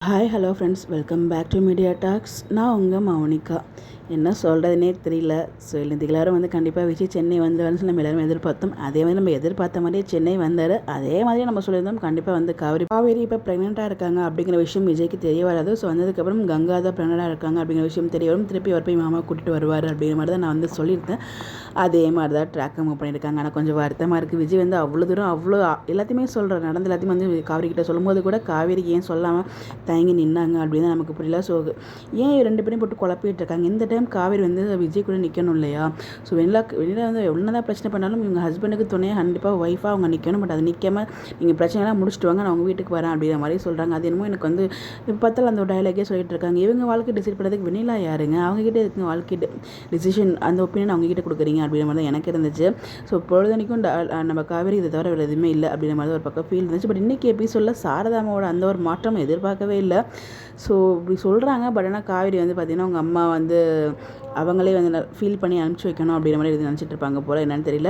Hi hello friends, welcome back to media talks. நான் உங்கள் மௌனிகா. என்ன சொல்கிறதுனே தெரியல. ஸோ இந்த எல்லாரும் கண்டிப்பாக விஜய் சென்னை வந்துடுவார்னு சொல்லி நம்ம எல்லோரும் எதிர்பார்த்தோம். அதே மாதிரி நம்ம எதிர்பார்த்த மாதிரியே சென்னை வந்தார். அதே மாதிரி நம்ம சொல்லியிருந்தோம் கண்டிப்பாக காவேரி இப்போ ப்ரெக்னெண்ட்டாக இருக்காங்க அப்படிங்கிற விஷயம் விஜய்க்கு தெரிய வராது. ஸோ வந்ததுக்கப்புறம் கங்கா தான் ப்ரெக்னெண்ட்டாக இருக்காங்க அப்படிங்கிற விஷயம் தெரிய வரும். திருப்பி அவர் போய் மாமா கூட்டிகிட்டு வருவார் அப்படிங்கிற மாதிரி தான் நான் சொல்லியிருந்தேன். அதே மாதிரி தான் ட்ராக்கை மூவ் பண்ணியிருக்காங்க. ஆனால் கொஞ்சம் வருத்தமாக இருக்குது. விஜய் அவ்வளோ தூரம் அவ்வளோ எல்லாத்தையுமே சொல்கிறார். நடந்த எல்லாத்தையும் காவேரி கிட்ட சொல்லும்போது கூட காவேரிக்கு ஏன் சொல்லாமல் தயங்கி நின்னாங்க அப்படின்னு நமக்கு புரியல. ஸோ ஏன் ரெண்டு பேரும் போட்டு குழப்பிட்டு இருக்காங்க? இந்த டைம் காவேரி விஜய் கூட நிற்கணும் இல்லையா? ஸோ வெளியில் என்னதான் பிரச்சனை பண்ணாலும் இவங்க ஹஸ்பண்டுக்கு துணையாக கண்டிப்பாக ஒய்ஃபாக அவங்க நிற்கணும். பட் அது நிற்காம நீங்கள் பிரச்சனைலாம் முடிச்சுட்டு வாங்க, நான் அவங்க வீட்டுக்கு வரேன் அப்படிங்கிற மாதிரி சொல்கிறாங்க. அது என்னமோ எனக்கு இப்போ பார்த்தாலும் அந்த ஒரு டைலாகே சொல்லிட்டு இருக்காங்க. இவங்க வாழ்க்கை டிசைட் பண்ணுறதுக்கு வெண்ணிலா யாருங்க? அவங்ககிட்ட இருக்குங்க வாழ்க்கை டிசிஷன், அந்த ஒப்பீனியன் அவங்ககிட்ட கொடுக்குறீங்க அப்படிங்கிற மாதிரி தான் எனக்கு இருந்துச்சு. ஸோ பொழுதனைக்கும் நம்ம காவேரி இதை தவிர வேறு எதுவுமே இல்லை அப்படிங்கிற மாதிரி ஒரு பக்கம் ஃபீல் இருந்துச்சு. பட் இன்றைக்கி எபிசோடில் சாரதாமாவோட அந்த ஒரு மாற்றம் எதிர்பார்க்கவே இல்லை. ஸோ இப்படி சொல்கிறாங்க. பட் ஆனால் காவேரி பார்த்திங்கன்னா அவங்க அம்மா அவங்களே ஃபீல் பண்ணி அனுப்பிச்சி வைக்கணும் அப்படிங்கிற மாதிரி இது நினச்சிட்டு இருப்பாங்க போல், என்னன்னு தெரியல.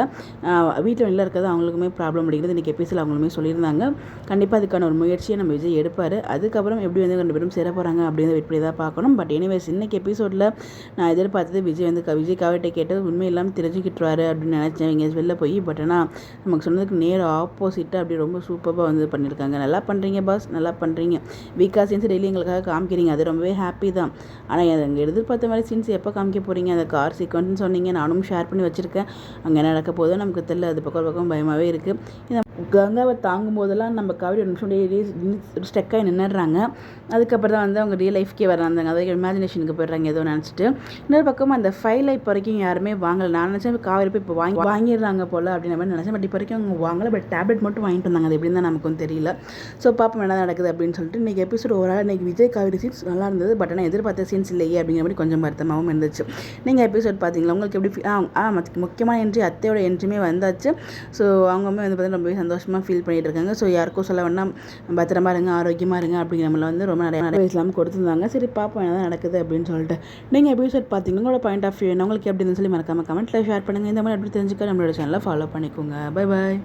வீட்டில் வெளில இருக்கிறது அவங்களுக்குமே ப்ராப்ளம் அப்படிங்கிறது இன்றைக்கி எபிசோடில் அவங்களுமே சொல்லியிருந்தாங்க. கண்டிப்பாக அதுக்கான ஒரு முயற்சியை நம்ம விஜய் எடுப்பார். அதுக்கப்புறம் எப்படி ரெண்டு பேரும் சேர போகிறாங்க அப்படின்னு வெயிட் பண்ணி தான் பார்க்கணும். பட் எனிவேஸ் இன்றைக்கி எபிசோடில் நான் எதிர்பார்த்தது விஜய் காவேரிட்ட கேட்டது உண்மை இல்லாமல் தெரிஞ்சுக்கிட்டுருவாரு அப்படின்னு நினச்சேன் இங்கே வெளில போய். பட் ஆனால் நமக்கு சொன்னதுக்கு நேர் ஆப்போசிட்டாக அப்படி ரொம்ப சூப்பராக பண்ணியிருக்காங்க. நல்லா பண்ணுறீங்க பாஸ், நல்லா பண்ணுறீங்க. வீக்கா சீன்ஸ் டெய்லி எங்களுக்காக காமிக்கிறீங்க, அது ரொம்பவே ஹாப்பி தான். ஆனால் அங்கே எதிர்பார்த்த மாதிரி சீன்ஸ் எப்போ காமிக்க போகிறீங்க? அந்த கார் சீக்வன்ஸ்னு சொன்னீங்க, நானும் ஷேர் பண்ணி வச்சுருக்கேன். அங்கே நடக்க போதோ நமக்கு தெரியல. அது பக்கம் பயமாகவே இருக்குது. இந்த கங்காவை தாங்கும் போதெல்லாம் நம்ம காவேரி ஒரு நிமிஷம் ஸ்டெக்காகி நின்றுடுறாங்க. அதுக்கப்புறம் தான் அவங்க ரியல் லைஃப்கே வராங்க. அதாவது இமேஜினேஷனுக்கு போய்ட்றாங்க ஏதோ நினச்சிட்டு. இன்னொரு பக்கம் அந்த ஃபைலை இப்போ வரைக்கும் யாருமே வாங்கலை. நான் நினச்சேன் காவேரி போய் இப்போ வாங்கிடுறாங்க போல் அப்படின்னு மாதிரி நினச்சேன். பட் இப்போ வரைக்கும் அவங்க வாங்கலை. பட் டேப்லெட் மட்டும் வாங்கிட்டு வந்தாங்க. அது எப்படின்னு தான் நமக்கும் தெரியல. ஸோ பாப்பா என்ன நடக்குது அப்படின்னு சொல்லிட்டு இன்றைக்கி எபிசோட் ஓவரால் இன்றைக்கி விஜய் காவேரி சீன்ஸ் நல்லா இருந்தது. பட் ஆனால் எதிர்பார்த்த சீன்ஸ் இல்லையே அப்படிங்கிற மாதிரி கொஞ்சம் வருத்தமாகவும் இருந்துச்சு. நீங்கள் எபிசோட் பார்த்தீங்களா? உங்களுக்கு எப்படி முக்கியமான என்ட்ரி அத்தையோட என்ட்ரியுமே வந்தாச்சு. ஸோ அவங்களுமே பார்த்தீங்கன்னா ரொம்பவே சந்தோஷமாக ஃபீல் பண்ணிட்டு இருக்காங்க. ஸோ யாருக்கும் சொல்ல வேணாம், பத்திரமா இருங்க, ஆரோக்கியமாக இருங்க அப்படிங்கிற நம்மள ரொம்ப நிறைய இஸ்லாம் கொடுத்துருந்தாங்க. சரி பார்ப்போம் என்ன நடக்குது அப்படின்னு சொல்லிட்டு. நீங்கள் எபிசோட் பார்த்தீங்கன்னா உங்களோட பாயிண்ட் ஆஃப் வியூ என்ன, உங்களுக்கு எப்படி சொல்லி மறக்காமல் கமெண்ட்டில் ஷேர் பண்ணுங்கள். இந்த மாதிரி எப்படி தெரிஞ்சுக்க நம்மளோட சேனலை ஃபாலோ பண்ணிக்கோங்க. Bye bye.